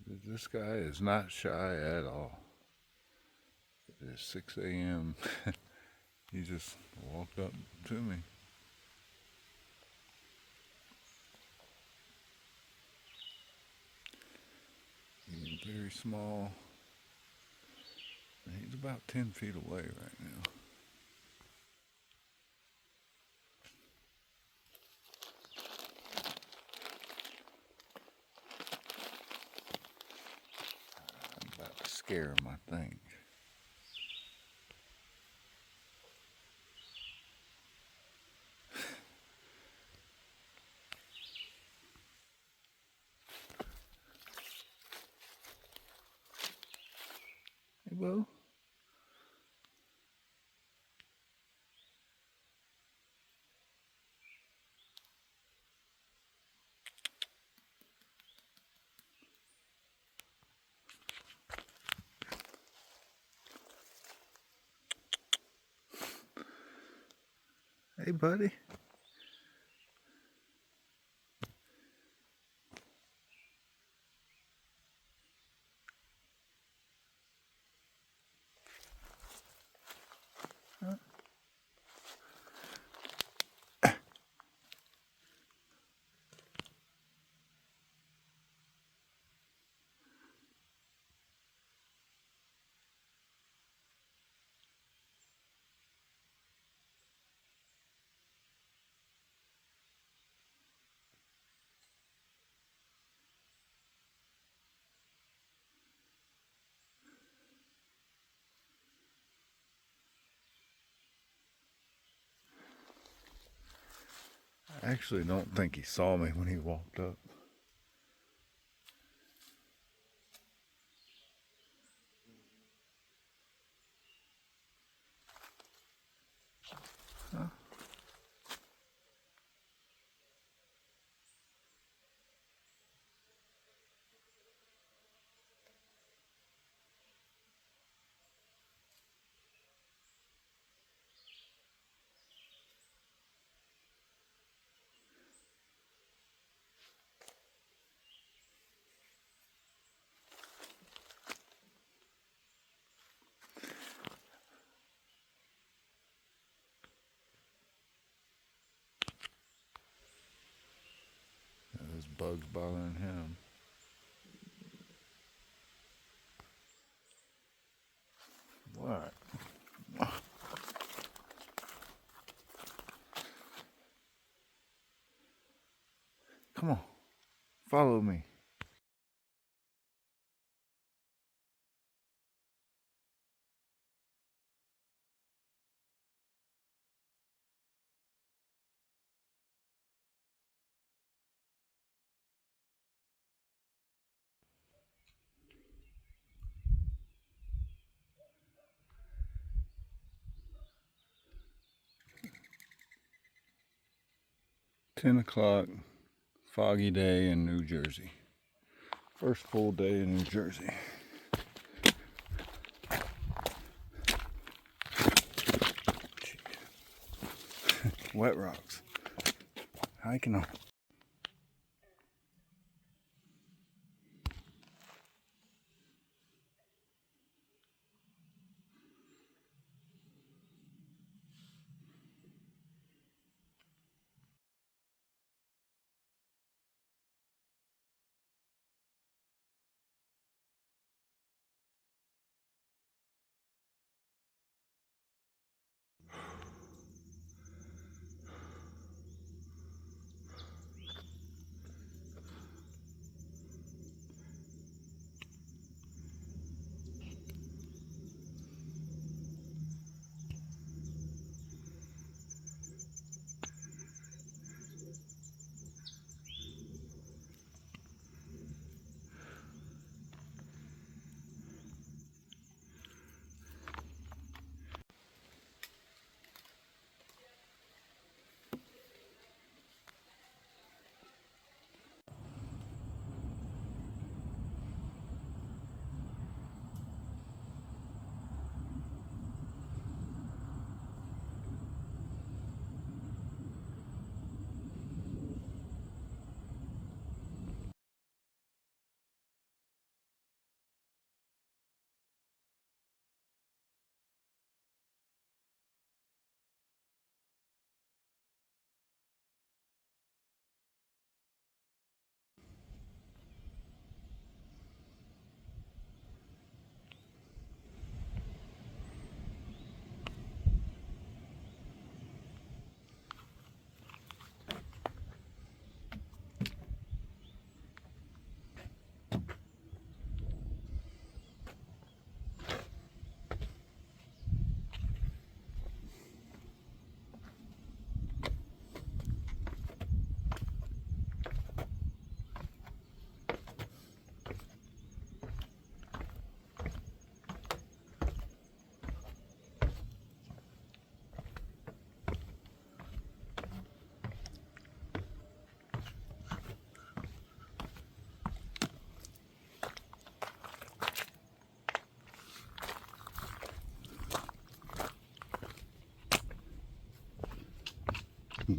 This guy is not shy at all. It is 6 a.m. He just walked up to me. He's very small. He's about 10 feet away right now. I'm about to scare him, I think. Hey, Bo. Hey, buddy. I actually don't think he saw me when he walked up. Huh? This bug's bothering him. What? Come on. Follow me. $10, foggy day in New Jersey. First full day in New Jersey. Wet rocks. Hiking on.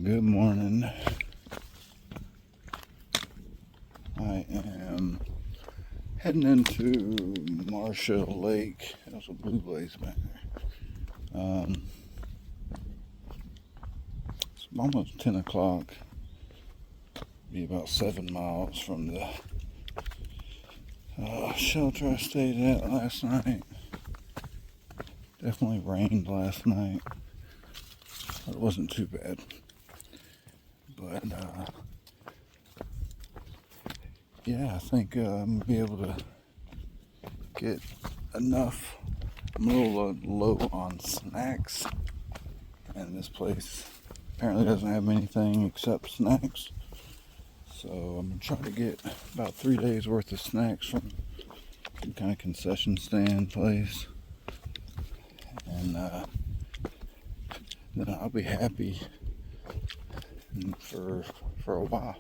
Good morning. I am heading into Marcia Lake. There's a blue blaze back there. It's almost 10 o'clock. Be about 7 miles from the shelter I stayed at last night. Definitely rained last night. It wasn't too bad. But yeah, I think I'm gonna be able to get enough. I'm a little low on snacks, and this place apparently doesn't have anything except snacks. So I'm gonna try to get about 3 days worth of snacks from some kind of concession stand place, and then I'll be happy for a while.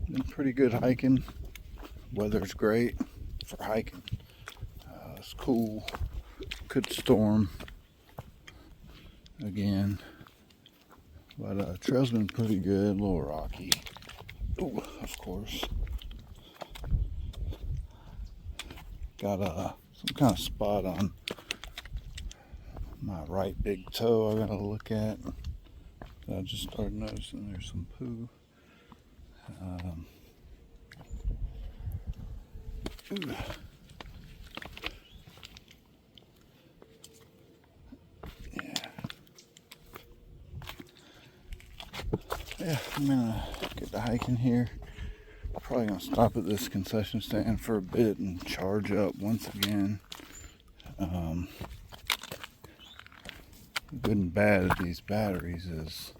Been pretty good hiking. Weather's great for hiking. It's cool. Could storm again, but trail's been pretty good. A little rocky. Ooh, of course. Got some kind of spot on my right big toe I gotta look at. I just started noticing there's some poo. Yeah, I'm gonna get to hiking here. Probably gonna stop at this concession stand for a bit and charge up once again. Good and bad of these batteries is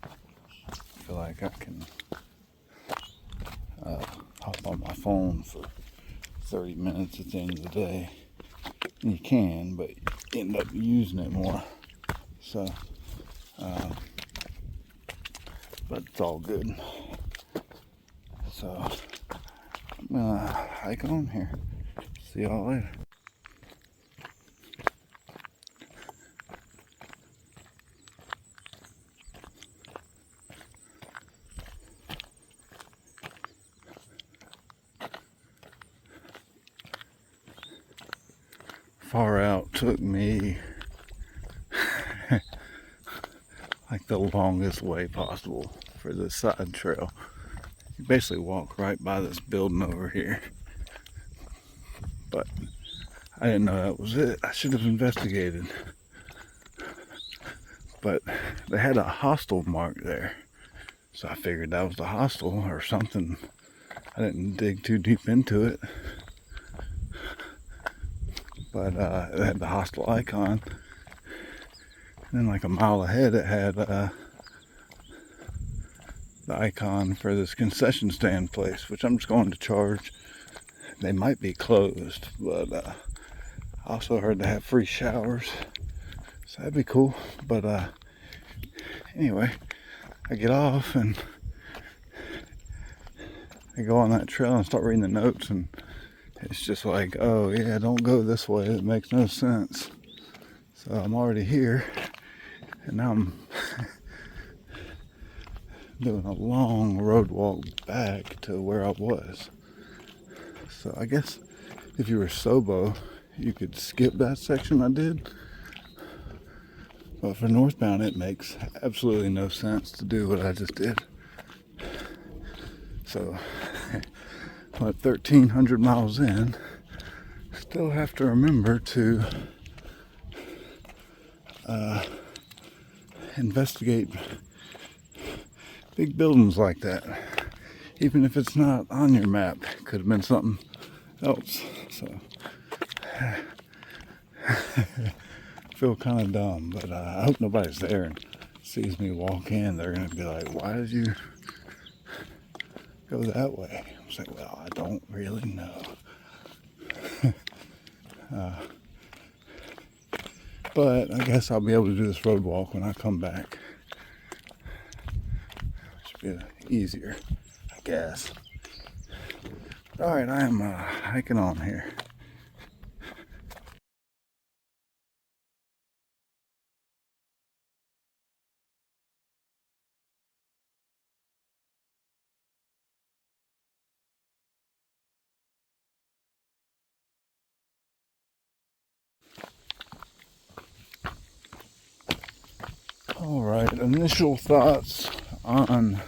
I feel like I can hop on my phone for 30 minutes at the end of the day. And you can, but you end up using it more. So, but it's all good. So, I'm gonna hike on here. See y'all later. Far out took me like the longest way possible for this side trail. You basically walk right by this building over here. But I didn't know that was it. I should have investigated. But they had a hostel mark there. So I figured that was the hostel or something. I didn't dig too deep into it. But it had the hostel icon. And then like a mile ahead it had the icon for this concession stand place, which I'm just going to charge. They might be closed, but I also heard they have free showers. So that'd be cool. But anyway, I get off and I go on that trail and start reading the notes, and it's just like, oh yeah, don't go this way. It makes no sense. So I'm already here, and now I'm doing a long road walk back to where I was. So I guess if you were Sobo, you could skip that section I did. But for northbound, it makes absolutely no sense to do what I just did. So, what, 1,300 miles in, still have to remember to investigate big buildings like that. Even if it's not on your map, it could have been something else. So, I feel kind of dumb, but I hope nobody's there and sees me walk in. They're going to be like, why did you go that way? I was like, well, I don't really know. But I guess I'll be able to do this road walk when I come back. Should be easier, I guess. Alright, I am hiking on here. Alright, initial thoughts on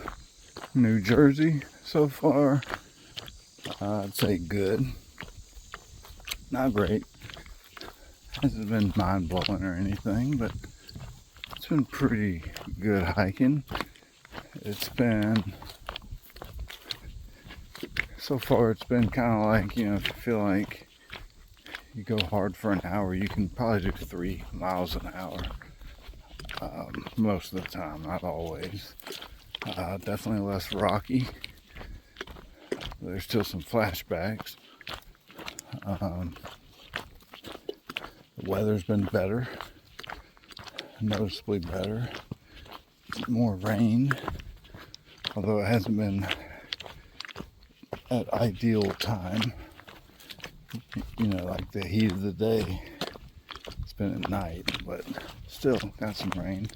New Jersey so far. I'd say good. Not great. Hasn't been mind-blowing or anything, but it's been pretty good hiking. It's been, so far it's been kind of like, if you feel like you go hard for an hour, you can probably do 3 miles an hour. Most of the time, not always. Definitely less rocky. There's still some flashbacks. The weather's been better, noticeably better. More rain, although it hasn't been at ideal time. Like the heat of the day. It's been at night, but still got some rain.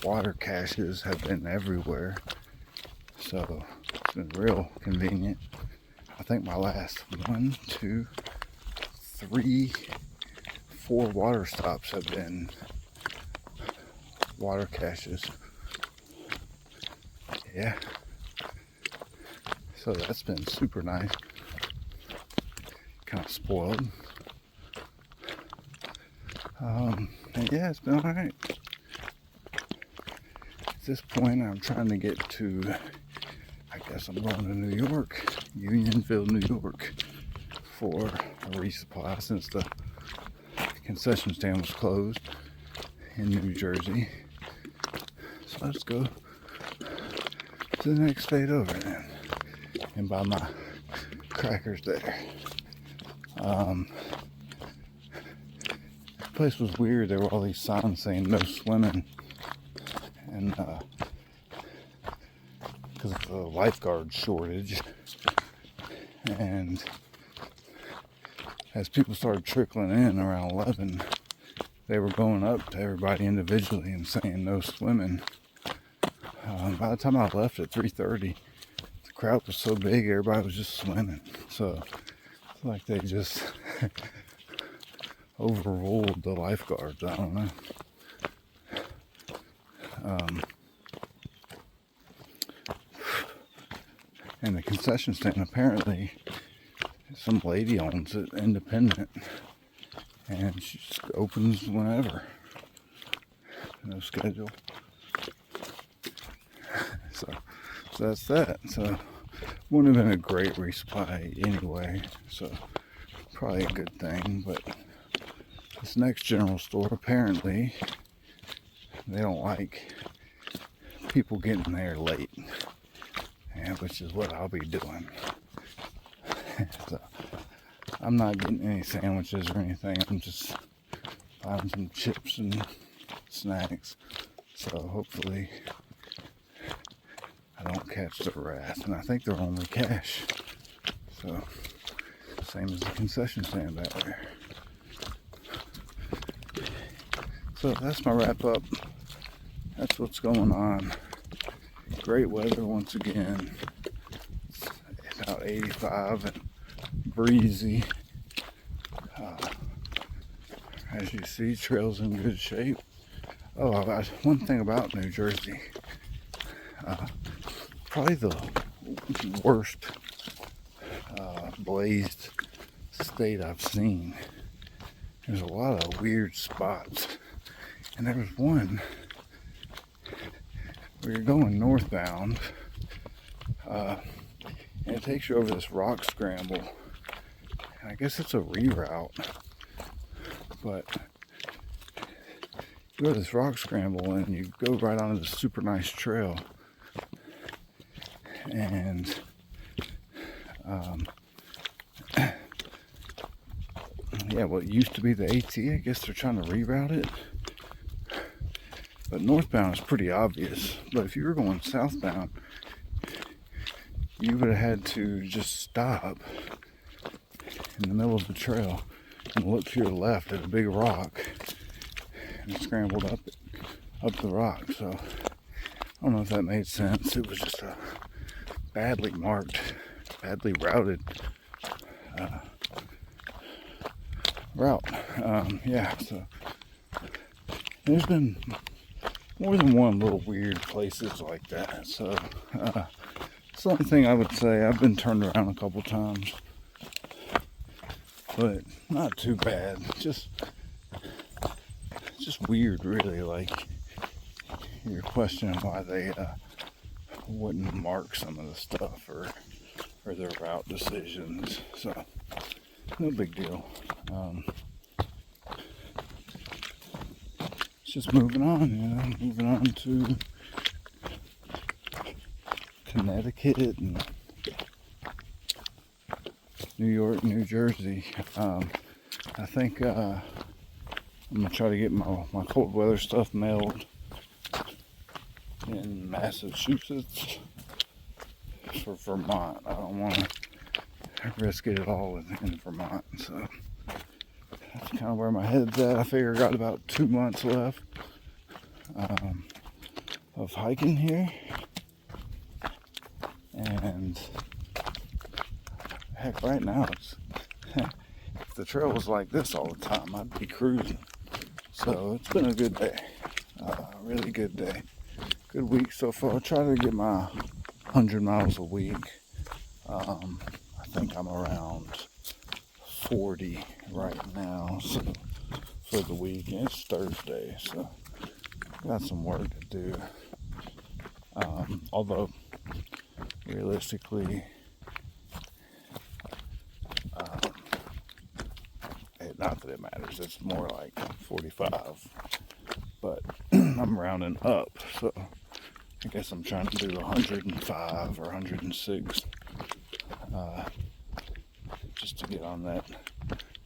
Water caches have been everywhere, so it's been real convenient. I think my last 1, 2, 3, 4 water stops have been water caches. Yeah. So that's been super nice. Kind of spoiled. And yeah, it's been alright. At this point, I'm trying to get to, I guess I'm going to New York, Unionville, New York, for a resupply since the concession stand was closed in New Jersey. So let's go to the next state over then and buy my crackers there. The place was weird. There were all these signs saying no swimming, and because of the lifeguard shortage. And as people started trickling in around 11, they were going up to everybody individually and saying no swimming. By the time I left at 3:30, the crowd was so big, everybody was just swimming. So it's like they just overruled the lifeguards. I don't know. And the concession stand, apparently some lady owns it, independent, and she just opens whenever. No schedule. So that's that. So wouldn't have been a great resupply anyway, so probably a good thing. But this next general store, apparently they don't like people getting there late, and which is what I'll be doing. So I'm not getting any sandwiches or anything. I'm just buying some chips and snacks. So hopefully I don't catch the wrath. And I think they're only cash. So same as the concession stand back there. So that's my wrap up. That's what's going on. Great weather once again. It's about 85 and breezy. As you see, trail's in good shape. Oh, one thing about New Jersey. Probably the worst blazed state I've seen. There's a lot of weird spots. And there was one where you're going northbound, and it takes you over this rock scramble. And I guess it's a reroute, but you go to this rock scramble and you go right onto this super nice trail. And yeah, what used to be the AT, I guess they're trying to reroute it. But northbound is pretty obvious. But if you were going southbound, you would have had to just stop in the middle of the trail and look to your left at a big rock and scrambled up the rock. So I don't know if that made sense. It was just a badly marked, badly routed route. Yeah, so There's been more than one little weird places like that. So it's the only thing I would say. I've been turned around a couple times, but not too bad. Just weird, really. Like, you're questioning why they wouldn't mark some of the stuff or their route decisions. So no big deal. Just moving on, moving on to Connecticut and New York, New Jersey. I think I'm gonna try to get my cold weather stuff mailed in Massachusetts for Vermont. I don't want to risk it at all in Vermont, so that's kind of where my head's at. I figure I got about 2 months left of hiking here, and heck, right now if the trail was like this all the time, I'd be cruising. So it's been a good day, really good day, good week so far. I try to get my 100 miles a week. I think I'm around 40 right now, so for the week, and it's Thursday, so got some work to do. Although realistically, not that it matters, it's more like 45, but I'm rounding up, so I guess I'm trying to do 105 or 106, just to get on that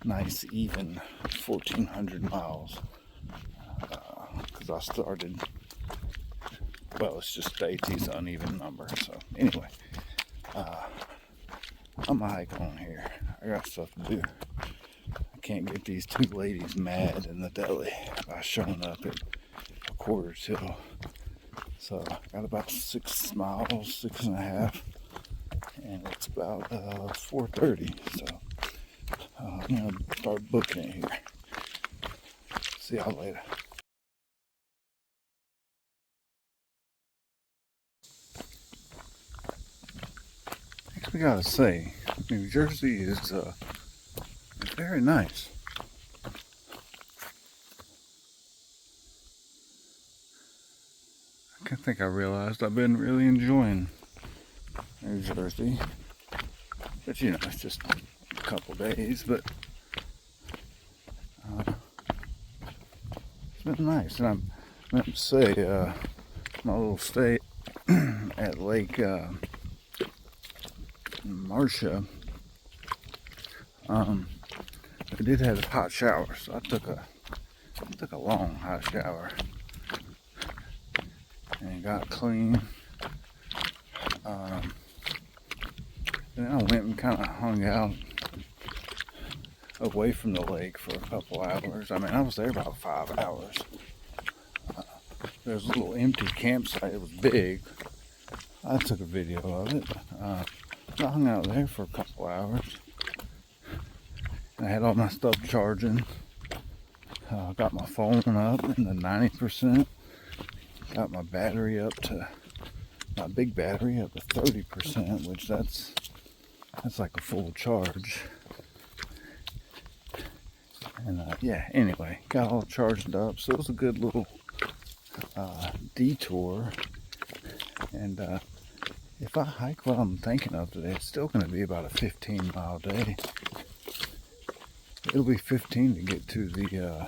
nice even 1,400 miles, because I started, well, it's just Stacy's uneven number. So anyway, I'm a hike on here. I got stuff to do. I can't get these two ladies mad in the deli by showing up at 1/4 till. So I got about 6 miles, 6.5, and it's about 4:30. So I'm gonna start booking it here. See y'all later. I gotta say, New Jersey is very nice. I think I realized I've been really enjoying New Jersey, but it's just a couple days, but it's been nice. And I meant to say, my little stay at Lake Marcia, I did have a hot shower, so I took a long hot shower and got clean. And then I went and kind of hung out away from the lake for a couple hours. I mean, I was there about 5 hours. There's a little empty campsite. It was big. I took a video of it. I hung out there for a couple hours. I had all my stuff charging. Got my phone up in the 90%. Got my battery up to, my big battery up to 30%, which that's like a full charge. And yeah, anyway, got all charged up. So it was a good little detour. And if I hike what I'm thinking of today, it's still going to be about a 15-mile day. It'll be 15 to get to the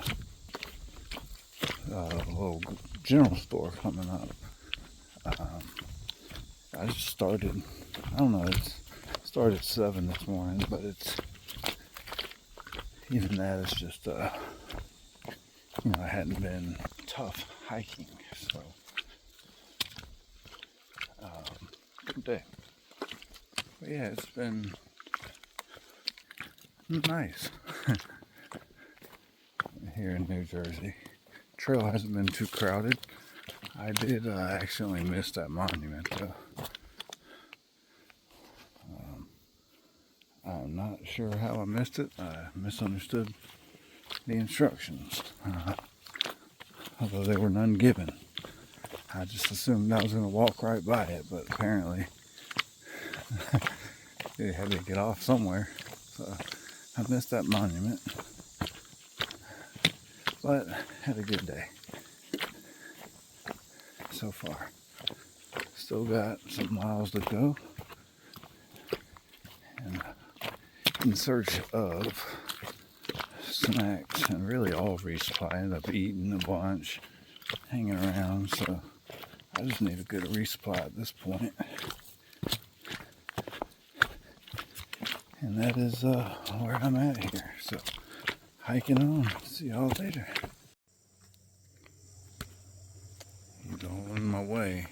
little general store coming up. I just started, I don't know, it started at 7 this morning, but it's, even that is just, it hadn't been tough hiking, so, good day. But yeah, it's been nice here in New Jersey. Trail hasn't been too crowded. I did accidentally miss that monument though. I'm not sure how I missed it. I misunderstood the instructions. although there were none given. I just assumed I was going to walk right by it, but apparently they had to get off somewhere. So I missed that monument, but had a good day so far. Still got some miles to go, and in search of snacks and really all resupply. I ended up eating a bunch, hanging around, so I just need a good resupply at this point. And that is where I'm at here. So hiking on. See y'all later. He's all in my way.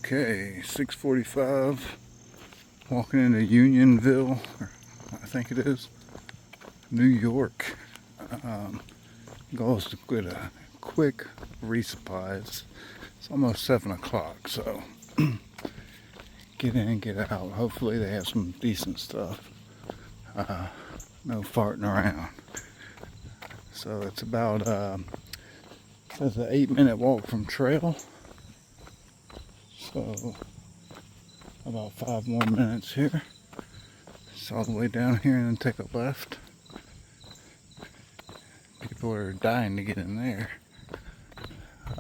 Okay, 6:45. Walking into Unionville, or I think it is, New York. Goal is to get a quick resupply. It's almost 7 o'clock, so get in, get out. Hopefully they have some decent stuff. No farting around. So it's about it's an 8-minute walk from trail. So about 5 more minutes here. It's all the way down here and then take a left. People are dying to get in there.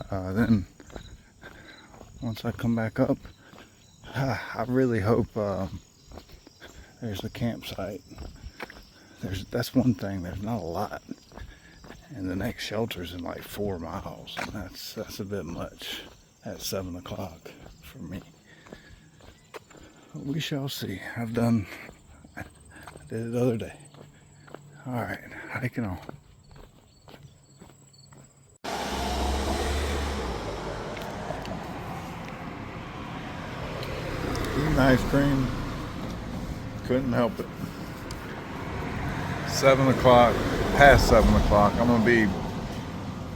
Then once I come back up, I really hope there's a campsite. That's one thing. There's not a lot, and the next shelter's in like 4 miles. And that's a bit much at 7 o'clock for me. But we shall see. I did it the other day. All right, hiking on. Eating ice cream, couldn't help it. 7 o'clock, past 7 o'clock. I'm gonna be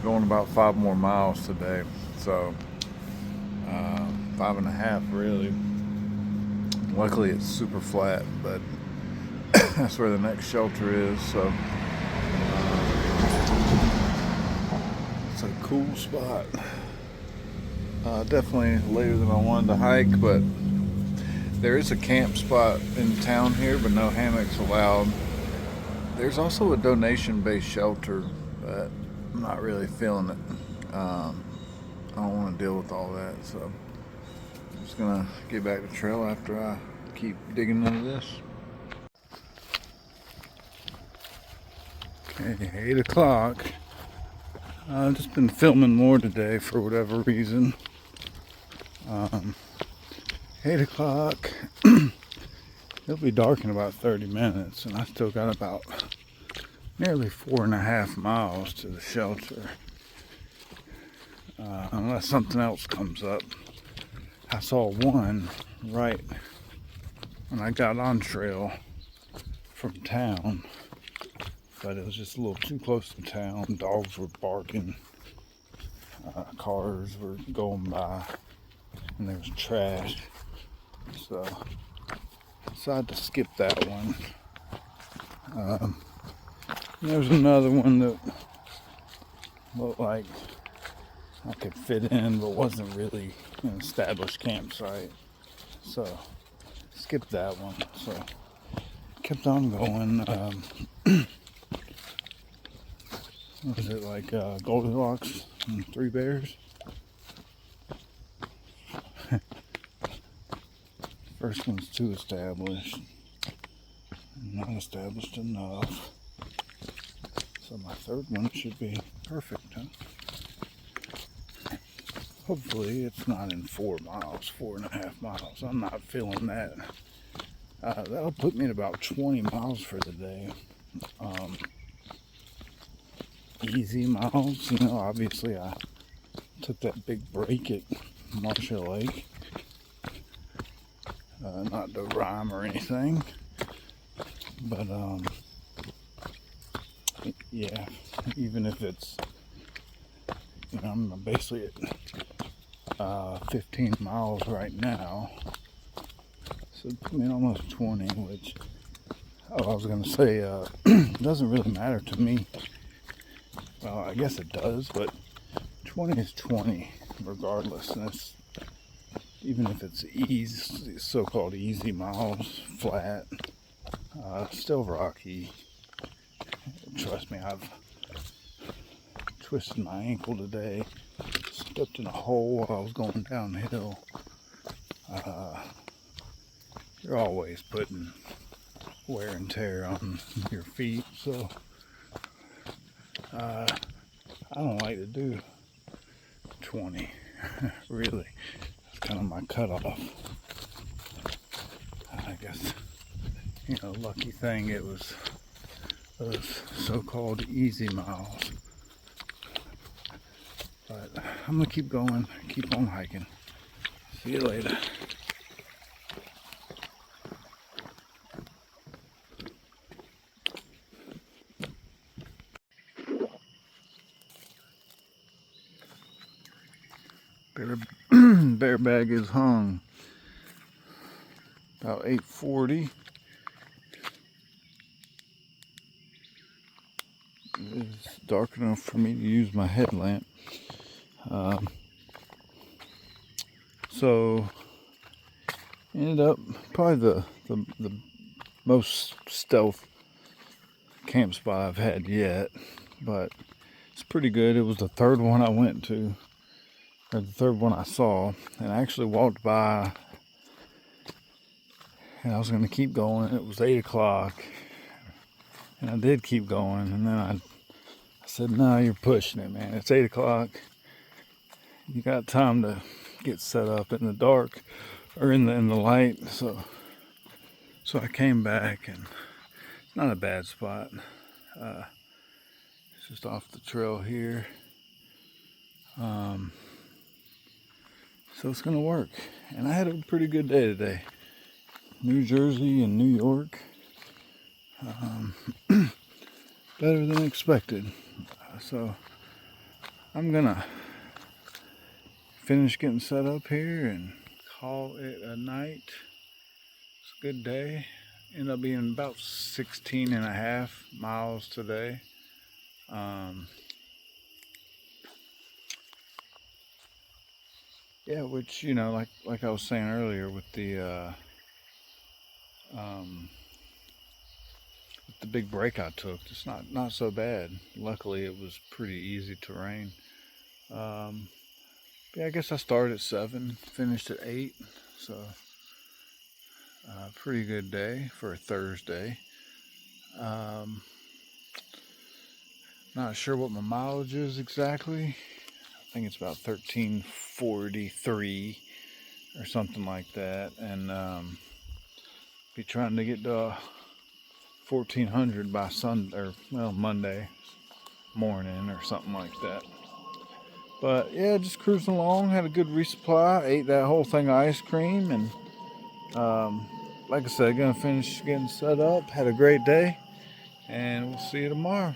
going about 5 more miles today, so 5.5 really. Luckily it's super flat, but that's where the next shelter is, so it's a cool spot. Definitely later than I wanted to hike, but there is a camp spot in town here, but no hammocks allowed. There's also a donation-based shelter, but I'm not really feeling it. I don't want to deal with all that, so I'm just gonna get back to trail after I keep digging into this. Okay, 8 o'clock. I've just been filming more today for whatever reason. 8 o'clock. It'll be dark in about 30 minutes, and I still got about nearly 4.5 miles to the shelter. Unless something else comes up. I saw one right when I got on trail from town, but it was just a little too close to town. Dogs were barking, cars were going by, and there was trash. So I decided to skip that one. There's another one that looked like I could fit in, but wasn't really an established campsite. So skipped that one. So kept on going. What is it, like Goldilocks and Three Bears? First one's too established. Not established enough. So my third one should be perfect, huh? Hopefully it's not in 4 miles, 4.5 miles. I'm not feeling that. That'll put me at about 20 miles for the day. Easy miles, you know. Obviously I took that big break at Marcia Lake. Not to rhyme or anything, but yeah, even if it's, you know, I'm basically at 15 miles right now, so it put me at almost 20, which, I was going to say, doesn't really matter to me. Well, I guess it does, but 20 is 20 regardless, and it's, even if it's easy, so-called easy miles, flat, still rocky. Trust me, I've twisted my ankle today, stepped in a hole while I was going downhill. You're always putting wear and tear on your feet, so I don't like to do 20, really. It's kind of my cutoff. I guess, you know, lucky thing it was those so-called easy miles. But I'm gonna keep going, keep on hiking. See you later. Bear bag is hung. About 8:40. It's dark enough for me to use my headlamp. So ended up probably the most stealth camp spot I've had yet, but it's pretty good. It was the third one I went to, or the third one I saw, and I actually walked by, and I was going to keep going. It was 8 o'clock, and I did keep going, and then I said, no, you're pushing it, man. It's 8 o'clock. You got time to get set up in the dark, or in the light. So I came back, and it's not a bad spot. It's just off the trail here. So it's gonna work. And I had a pretty good day today. New Jersey and New York. Better than expected. So I'm gonna finish getting set up here and call it a night. It's a good day. Ended up being about 16.5 miles today. Yeah, which, you know, like I was saying earlier with the big break I took, it's not so bad. Luckily, it was pretty easy terrain. Yeah, I guess I started at 7, finished at 8, so pretty good day for a Thursday. Not sure what my mileage is exactly. I think it's about 1343 or something like that, and be trying to get to 1400 by Monday morning or something like that. But yeah, just cruising along. Had a good resupply. Ate that whole thing of ice cream, and like I said, gonna finish getting set up. Had a great day, and we'll see you tomorrow.